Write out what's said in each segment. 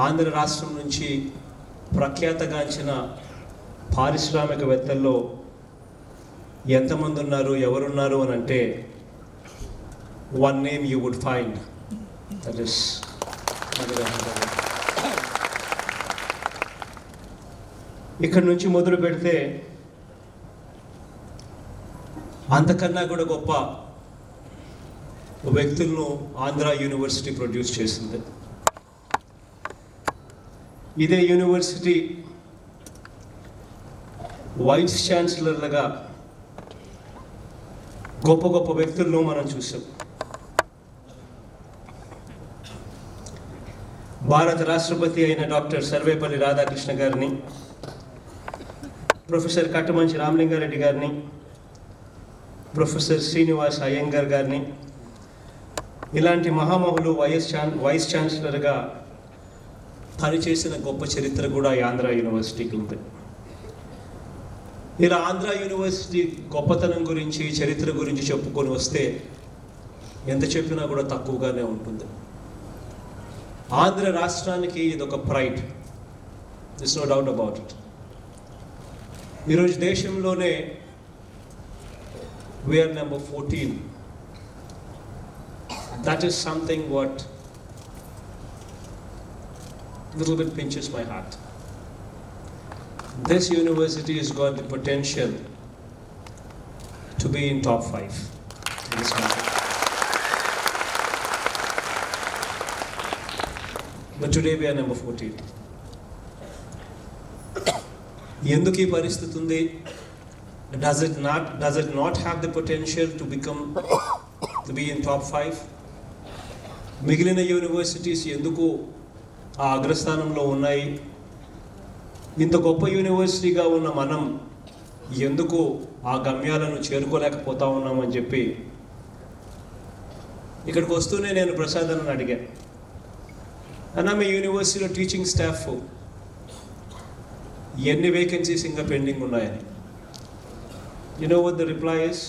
ఆంధ్ర రాష్ట్రం నుంచి ప్రఖ్యాతగాంచిన పారిశ్రామికవేత్తల్లో ఎంతమంది ఉన్నారు, ఎవరున్నారు అని అంటే one name you would find, that is ఇక్కడి నుంచి మొదలు పెడితే అంతకన్నా కూడా గొప్ప వ్యక్తులను ఆంధ్ర యూనివర్సిటీ ప్రొడ్యూస్ చేసింది. ఇదే యూనివర్సిటీ వైస్ ఛాన్సలర్లుగా గొప్ప గొప్ప వ్యక్తులను మనం చూసాం. భారత రాష్ట్రపతి అయిన డాక్టర్ సర్వేపల్లి రాధాకృష్ణ గారిని, ప్రొఫెసర్ కట్టమంచి రామలింగారెడ్డి గారిని, ప్రొఫెసర్ శ్రీనివాస్ అయ్యంగార్ గారిని, ఇలాంటి మహామహులు వైస్ ఛాన్సలర్గా పనిచేసిన గొప్ప చరిత్ర కూడా ఈ ఆంధ్ర యూనివర్సిటీకి ఉంది. ఇలా ఆంధ్ర యూనివర్సిటీ గొప్పతనం గురించి, చరిత్ర గురించి చెప్పుకొని వస్తే ఎంత చెప్పినా కూడా తక్కువగానే ఉంటుంది. ఆంధ్ర రాష్ట్రానికి ఇది ఒక pride, this no doubt about it. ఈరోజు దేశంలోనే we are number 14. That is something what little bit pinches my heart. This university has got the potential to be in top 5 in this country. But today we are number 14. ఎందుకు ఈ పరిస్థితి ఉంది? Does it not have the potential to be in top 5? మిగిలిన universities ఎందుకు ఆ అగ్రస్థానంలో ఉన్నాయి? ఇంత గొప్ప యూనివర్సిటీగా ఉన్న మనం ఎందుకు ఆ గమ్యాలను చేరుకోలేకపోతా ఉన్నామని చెప్పి ఇక్కడికి వస్తూనే నేను ప్రసాద్ అని అడిగాను, అన్న మీ యూనివర్సిటీలో టీచింగ్ స్టాఫ్ ఎన్ని వేకెన్సీస్ ఇంకా పెండింగ్ ఉన్నాయని. You know what the reply is?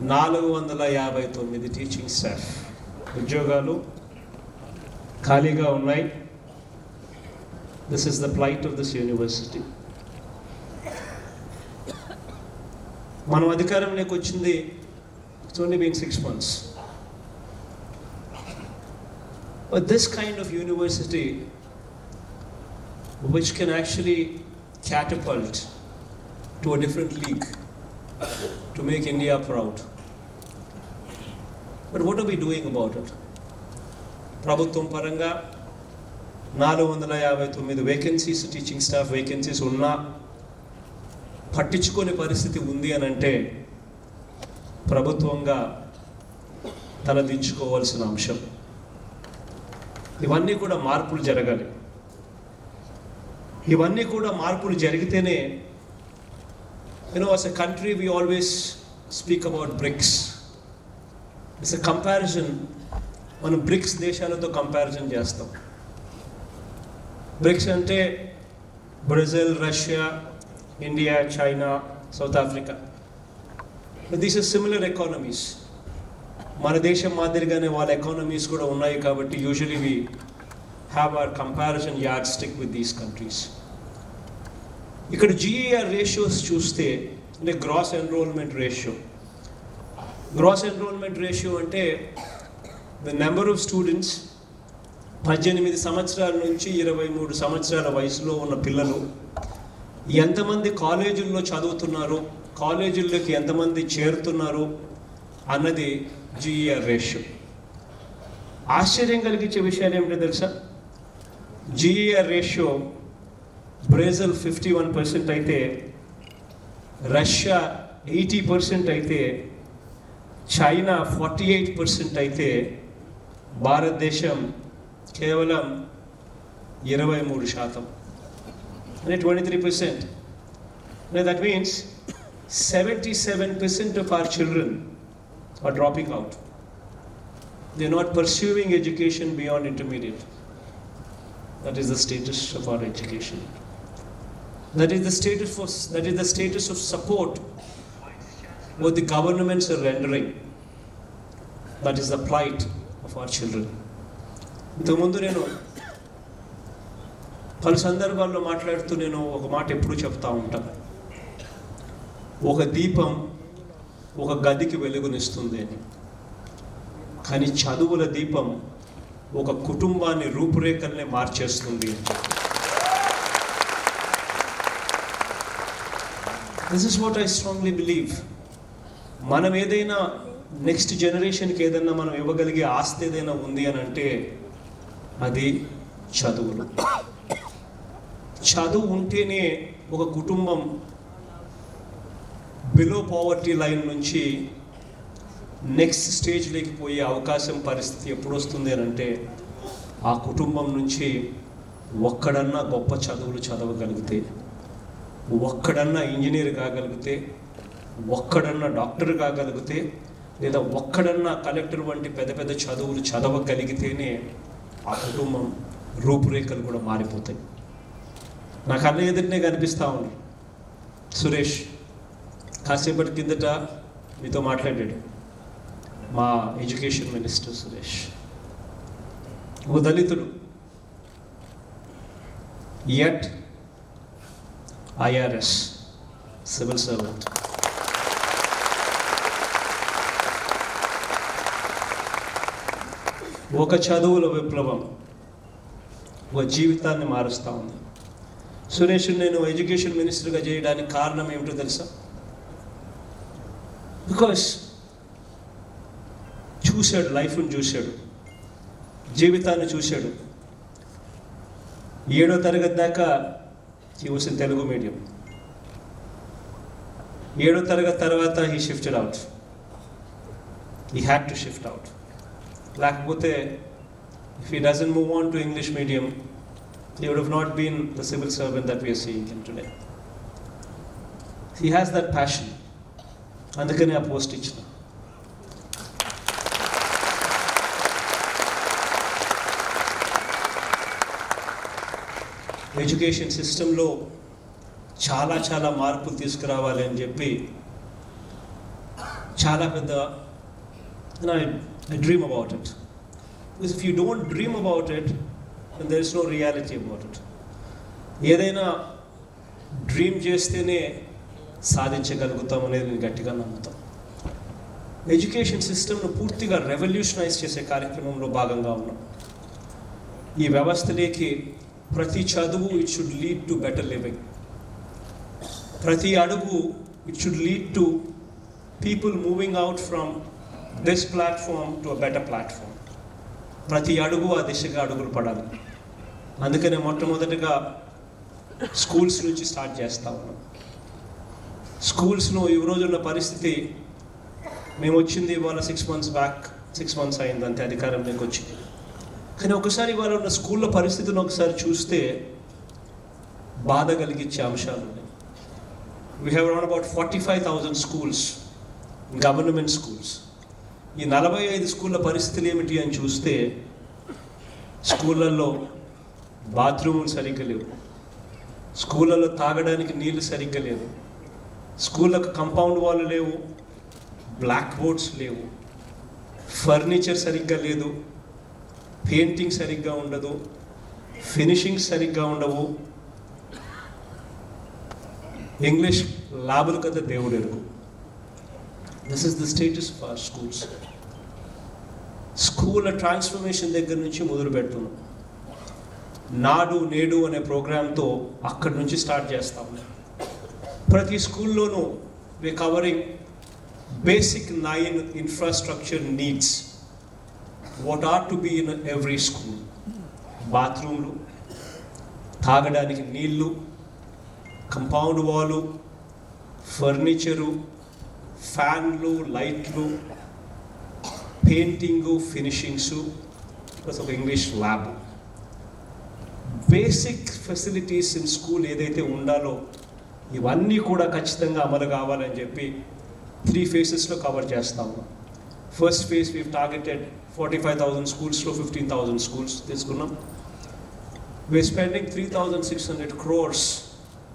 459 teaching staff ఉద్యోగాలు ఖాళీగా ఉన్నాయి. This is the plight of this university. మనం అధికారంలోకి వచ్చింది it's only been 6 months. But this kind of university which can actually catapult to a different league to make India proud. But what are we doing about it? ప్రభుత్వం పరంగా 459 vacancies, teaching staff vacancies ఉన్నా పట్టించుకునే పరిస్థితి ఉంది అని అంటే ప్రభుత్వంగా తలదించుకోవాల్సిన అంశం. ఇవన్నీ కూడా మార్పులు జరగాలి. ఇవన్నీ కూడా మార్పులు జరిగితేనే, as a country we always speak about BRICS. It's a comparison. మనం బ్రిక్స్ దేశాలతో కంపారిజన్ చేస్తాం. బ్రిక్స్ అంటే Brazil, Russia, India, China, South Africa. These are similar economies. మన దేశం మాదిరిగానే వాళ్ళ ఎకానమీస్ కూడా ఉన్నాయి కాబట్టి usually we have our comparison yardstick with these countries. ఇక్కడ GER రేషియోస్ చూస్తే అంటే గ్రాస్ ఎన్రోల్మెంట్ రేషియో అంటే ద నెంబర్ ఆఫ్ స్టూడెంట్స్ 18 సంవత్సరాల నుంచి 23 సంవత్సరాల వయసులో ఉన్న పిల్లలు ఎంతమంది కాలేజీల్లో చదువుతున్నారు, కాలేజీల్లోకి ఎంతమంది చేరుతున్నారు అన్నది GER రేషియో. ఆశ్చర్యం కలిగించే విషయాలు ఏమిటో తెలుసా? GER రేషియో బ్రెజిల్ 51% అయితే, రష్యా 80% అయితే, చైనా 48% అయితే, భారతదేశం కేవలం 23%, అంటే 23%. That means 77% of our children are dropping out. They are not pursuing education beyond intermediate. That is the status of our education. That is the status of support what the governments are rendering. That is the plight of our children. ఇంతకుముందు నేను పలు సందర్భాల్లో మాట్లాడుతూ నేను ఒక మాట ఎప్పుడూ చెప్తా ఉంటాను, ఒక దీపం ఒక గదికి వెలుగునిస్తుంది అని. కానీ చదువుల దీపం ఒక కుటుంబాన్ని రూపురేఖల్ని మార్చేస్తుంది. This is what I strongly believe. మనం ఏదైనా నెక్స్ట్ జనరేషన్కి ఏదైనా మనం ఇవ్వగలిగే ఆస్తి ఏదైనా ఉంది అని అంటే అది చదువులు. చదువు ఉంటేనే ఒక కుటుంబం బిలో పావర్టీ లైన్ నుంచి నెక్స్ట్ స్టేజ్లోకి పోయే అవకాశం పరిస్థితి ఎప్పుడు వస్తుంది అని అంటే ఆ కుటుంబం నుంచి ఒక్కడన్నా గొప్ప చదువులు చదవగలిగితే, ఒక్కడన్నా ఇంజనీర్ కాగలిగితే, ఒక్కడన్నా డాక్టర్ కాగలిగితే, లేదా ఒక్కడన్నా కలెక్టర్ వంటి పెద్ద పెద్ద చదువులు చదవగలిగితేనే ఆ కుటుంబం రూపురేఖలు కూడా మారిపోతాయి. నాకు అన్న ఎదురునే కనిపిస్తూ ఉంది. సురేష్ కాసేపటి కిందట మీతో మాట్లాడాడు, మా ఎడ్యుకేషన్ మినిస్టర్ సురేష్. ఓ దళితుడు, యట్ IRS సివిల్ సర్వెంట్. ఒక చదువుల విప్లవం ఒక జీవితాన్ని మారుస్తూ ఉంది. సురేష్ నేను ఎడ్యుకేషన్ మినిస్టర్గా చేయడానికి కారణం ఏమిటో తెలుసా? బికాస్ చూశాడు, లైఫ్ని చూశాడు, జీవితాన్ని చూశాడు. 7వ తరగతి దాకా he was in Telugu medium. 7వ తరగతి తర్వాత he shifted out. He had to shift out. లేకపోతే if he doesn't move on to English medium, he would have not been the civil servant that we are seeing him today. He has that passion. అందుకనే ఆ post ఇచ్చిన. Education సిస్టంలో చాలా చాలా మార్పులు తీసుకురావాలి అని చెప్పి చాలా పెద్ద I dream about it. Because if you don't dream about it, then there is no reality about it. ఏదైనా డ్రీమ్ చేస్తేనే సాధించగలుగుతాం అనేది నేను గట్టిగా నమ్ముతాను. ఎడ్యుకేషన్ సిస్టమ్ను పూర్తిగా రెవల్యూషనైజ్ చేసే కార్యక్రమంలో భాగంగా ఉన్నాం. ఈ వ్యవస్థలోకి ప్రతి చదువు it should lead to better living. ప్రతి అడుగు it should lead to people moving out from this platform to a better platform. ప్రతి అడుగు ఆ దిశగా అడుగులు పడాలి. అందుకనే మొట్టమొదటిగా స్కూల్స్ నుంచి స్టార్ట్ చేస్తా ఉన్నాం. స్కూల్స్లో ఈ రోజున్న పరిస్థితి, మేము వచ్చింది ఇవాళ 6 months బ్యాక్, 6 months అయింది అంతే అధికారంలోకి వచ్చింది. కానీ ఒకసారి ఇవాళ ఉన్న స్కూళ్ళ పరిస్థితిని ఒకసారి చూస్తే బాధ కలిగించే అంశాలు ఉన్నాయి. We have around about 45,000 schools, government schools. ఈ 45 స్కూళ్ళ పరిస్థితులు ఏమిటి అని చూస్తే స్కూళ్ళల్లో బాత్రూములు సరిగ్గా లేవు, స్కూళ్ళల్లో తాగడానికి నీళ్లు సరిగ్గా లేవు, స్కూళ్ళకు కంపౌండ్ వాళ్ళు లేవు, బ్లాక్ బోర్డ్స్ లేవు, ఫర్నిచర్ సరిగ్గా లేదు, పెయింటింగ్ సరిగ్గా ఉండదు, ఫినిషింగ్ సరిగ్గా ఉండవు, ఇంగ్లీష్ ల్యాబులు కదా దేవుడు ఎరుగు. This is the status of our schools. School transformation దగ్గర నుంచి మొదలు పెడుతున్నాం. నాడు నేడు అనే ప్రోగ్రాంతో అక్కడి నుంచి స్టార్ట్ చేస్తాం. ప్రతి స్కూల్లోనూ we covering basic 9 infrastructure needs what are to be in every school. బాత్రూమ్లు, తాగడానికి నీళ్ళు, కంపౌండ్ వాలు, ఫర్నిచరు, ఫ్యాన్లు, లైట్లు, పెయింటింగు, ఫినిషింగ్సు, ప్లస్ ఒక English lab. Basic facilities in school ఏదైతే ఉండాలో ఇవన్నీ కూడా ఖచ్చితంగా అమలు కావాలని చెప్పి 3 phases కవర్ చేస్తాము. ఫస్ట్ ఫేజ్ వీవ్ టార్గెటెడ్ 45,000 schools-లో 15,000 schools తీసుకున్నాం. We are spending 3,600 crores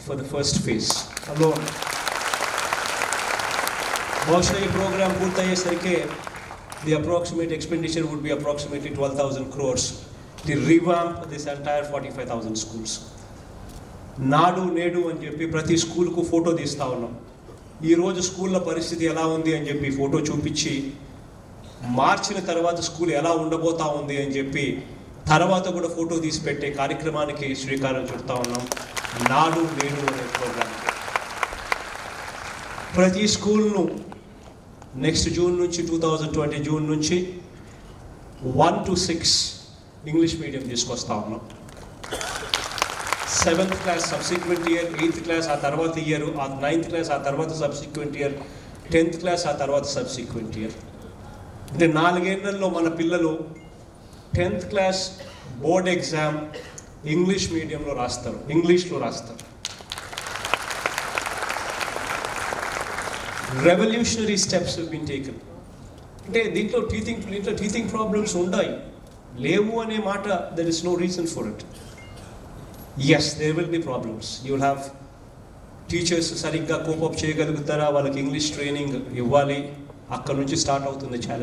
for the first phase alone. బహుశా ఈ ప్రోగ్రాం పూర్తయ్యేసరికి the approximate expenditure would be approximately 12,000 crores to revamp this entire 45,000 schools. నాడు నేడు అని చెప్పి ప్రతి స్కూల్కు ఫోటో తీస్తూ ఉన్నాం. ఈరోజు స్కూళ్ళ పరిస్థితి ఎలా ఉంది అని చెప్పి ఫోటో చూపించి, మార్చిన తర్వాత స్కూల్ ఎలా ఉండబోతా ఉంది అని చెప్పి తర్వాత కూడా ఫోటో తీసి పెట్టే కార్యక్రమానికి శ్రీకారం చుడతా ఉన్నాం. నాడు నేడు అనే ప్రోగ్రామ్ ప్రతి స్కూల్ను నెక్స్ట్ జూన్ నుంచి 2020 జూన్ నుంచి 1 to 6 ఇంగ్లీష్ మీడియం తీసుకొస్తా ఉన్నాం. 7th class subsequent year, 8th class ఆ తర్వాత ఇయర్, 9th క్లాస్ ఆ తర్వాత సబ్సిక్వెంట్ ఇయర్, 10th క్లాస్ ఆ తర్వాత సబ్సిక్వెంట్ ఇయర్. అంటే 4 ఏళ్లలో మన పిల్లలు 10th class board exam English మీడియంలో రాస్తారు, ఇంగ్లీష్లో రాస్తారు. Revolutionary steps have been taken. అంటే దీంట్లో టీచింగ్ ప్రాబ్లమ్స్ ఉంటాయి, లేవు అనే మాట, there is no reason for it. Yes, there will be problems. You will have teachers సరిగ్గా కోపప్ చేయగలుగుతారా, వాళ్ళకి ఇంగ్లీష్ ట్రైనింగ్ ఇవ్వాలి, అక్కడ నుంచి స్టార్ట్ అవుతుంది ఛాలెంజ్.